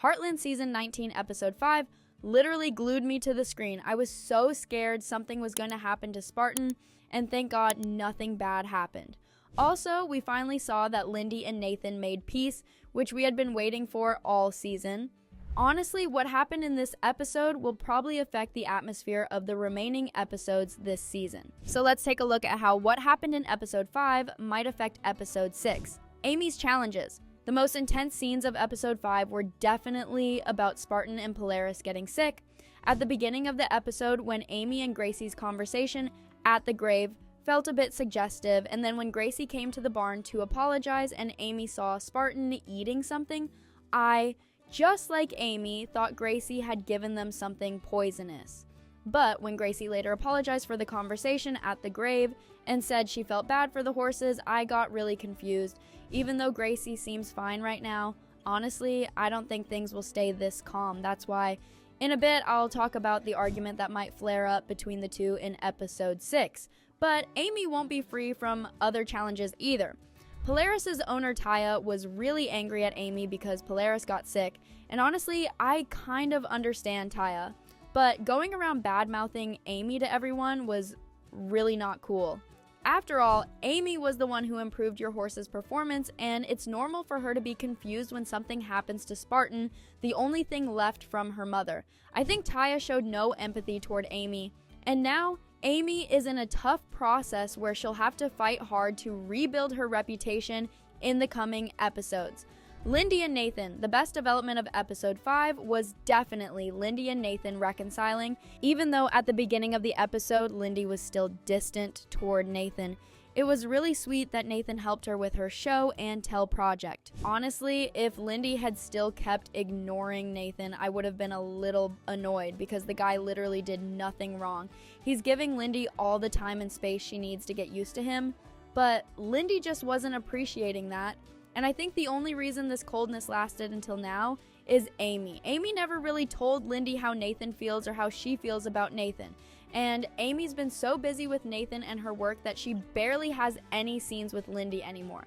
Heartland Season 19, Episode 5 literally glued me to the screen. I was so scared something was going to happen to Spartan, and thank God nothing bad happened. Also, we finally saw that Lyndy and Nathan made peace, which we had been waiting for all season. Honestly, what happened in this episode will probably affect the atmosphere of the remaining episodes this season. So let's take a look at how what happened in Episode 5 might affect Episode 6. Amy's challenges. The most intense scenes of Episode 5 were definitely about Spartan and Polaris getting sick. At the beginning of the episode, when Amy and Gracie's conversation at the grave felt a bit suggestive, and then when Gracie came to the barn to apologize and Amy saw Spartan eating something, I, just like Amy, thought Gracie had given them something poisonous. But when Gracie later apologized for the conversation at the grave and said she felt bad for the horses, I got really confused. Even though Gracie seems fine right now, honestly, I don't think things will stay this calm. That's why in a bit I'll talk about the argument that might flare up between the two in Episode 6. But Amy won't be free from other challenges either. Polaris' owner Taya was really angry at Amy because Polaris got sick, and honestly, I kind of understand Taya. But going around bad-mouthing Amy to everyone was really not cool. After all, Amy was the one who improved your horse's performance, and it's normal for her to be confused when something happens to Spartan, the only thing left from her mother. I think Taya showed no empathy toward Amy, and now Amy is in a tough process where she'll have to fight hard to rebuild her reputation in the coming episodes. Lyndy and Nathan. The best development of Episode 5 was definitely Lyndy and Nathan reconciling, even though at the beginning of the episode, Lyndy was still distant toward Nathan. It was really sweet that Nathan helped her with her show and tell project. Honestly, if Lyndy had still kept ignoring Nathan, I would have been a little annoyed because the guy literally did nothing wrong. He's giving Lyndy all the time and space she needs to get used to him, but Lyndy just wasn't appreciating that. And I think the only reason this coldness lasted until now is Amy. Amy never really told Lyndy how Nathan feels or how she feels about Nathan. And Amy's been so busy with Nathan and her work that she barely has any scenes with Lyndy anymore.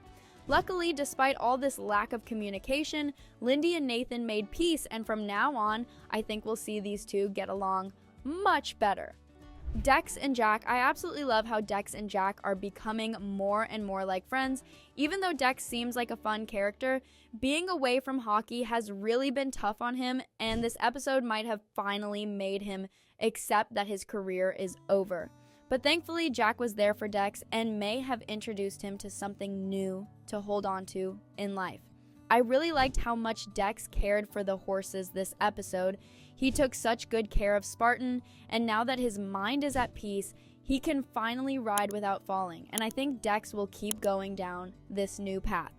Luckily, despite all this lack of communication, Lyndy and Nathan made peace, and from now on, I think we'll see these two get along much better. Dex and Jack. I absolutely love how Dex and Jack are becoming more and more like friends. Even though Dex seems like a fun character, being away from hockey has really been tough on him, and this episode might have finally made him accept that his career is over. But thankfully, Jack was there for Dex and may have introduced him to something new to hold on to in life. I really liked how much Dex cared for the horses this episode. He took such good care of Spartan, and now that his mind is at peace, he can finally ride without falling, and I think Dex will keep going down this new path.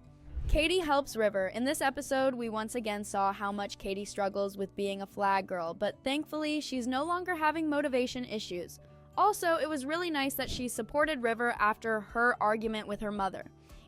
Katie helps River. In this episode, we once again saw how much Katie struggles with being a flag girl, but thankfully, she's no longer having motivation issues. Also, it was really nice that she supported River after her argument with her mother.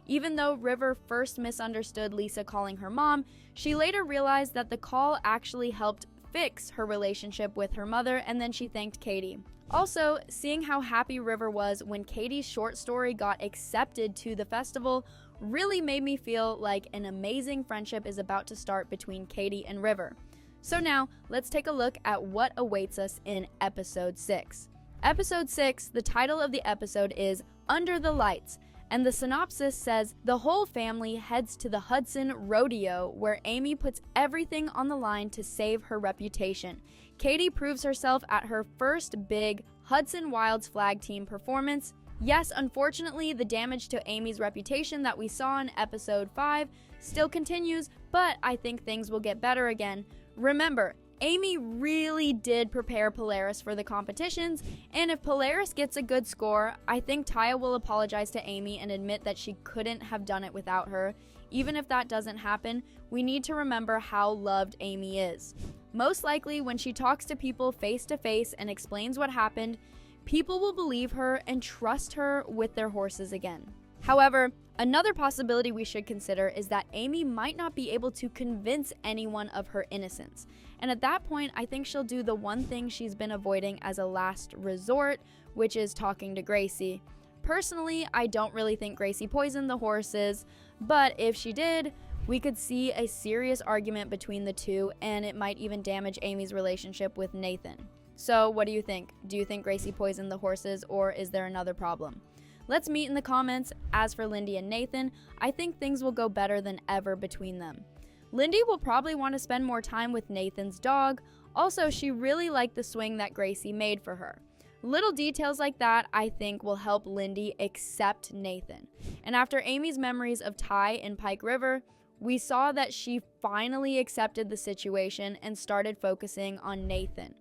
Even though River first misunderstood Lisa calling her mom, she later realized that the call actually helped fix her relationship with her mother, and then she thanked Katie. Also, seeing how happy River was when Katie's short story got accepted to the festival really made me feel like an amazing friendship is about to start between Katie and River. So now, let's take a look at what awaits us in Episode 6. Episode 6, the title of the episode is Under the Lights, and the synopsis says, the whole family heads to the Hudson Rodeo, where Amy puts everything on the line to save her reputation. Katie proves herself at her first big Hudson Wilds flag team performance. Yes, unfortunately, the damage to Amy's reputation that we saw in Episode 5 still continues, but I think things will get better again. Remember, Amy really did prepare Polaris for the competitions, and if Polaris gets a good score, I think Taya will apologize to Amy and admit that she couldn't have done it without her. Even if that doesn't happen, we need to remember how loved Amy is. Most likely, when she talks to people face to face and explains what happened, people will believe her and trust her with their horses again. However, another possibility we should consider is that Amy might not be able to convince anyone of her innocence. And at that point, I think she'll do the one thing she's been avoiding as a last resort, which is talking to Gracie. Personally, I don't really think Gracie poisoned the horses, but if she did, we could see a serious argument between the two, and it might even damage Amy's relationship with Nathan. So what do you think? Do you think Gracie poisoned the horses, or is there another problem? Let's meet in the comments. As for Lyndy and Nathan, I think things will go better than ever between them. Lyndy will probably want to spend more time with Nathan's dog. Also, she really liked the swing that Gracie made for her. Little details like that, I think, will help Lyndy accept Nathan. And after Amy's memories of Ty in Pike River, we saw that she finally accepted the situation and started focusing on Nathan.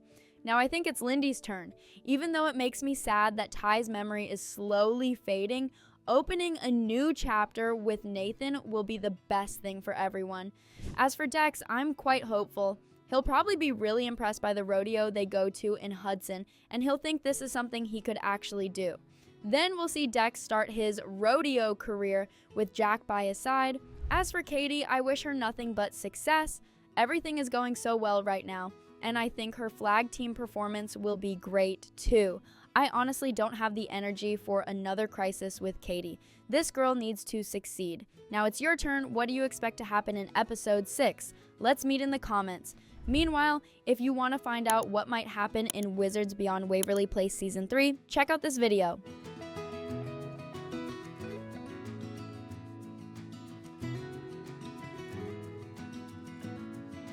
Now I think it's Lyndy's turn. Even though it makes me sad that Ty's memory is slowly fading, opening a new chapter with Nathan will be the best thing for everyone. As for Dex, I'm quite hopeful. He'll probably be really impressed by the rodeo they go to in Hudson, and he'll think this is something he could actually do. Then we'll see Dex start his rodeo career with Jack by his side. As for Katie, I wish her nothing but success. Everything is going so well right now, and I think her flag team performance will be great too. I honestly don't have the energy for another crisis with Katie. This girl needs to succeed. Now it's your turn. What do you expect to happen in episode 6? Let's meet in the comments. Meanwhile, if you want to find out what might happen in Wizards Beyond Waverly Place Season 3, check out this video.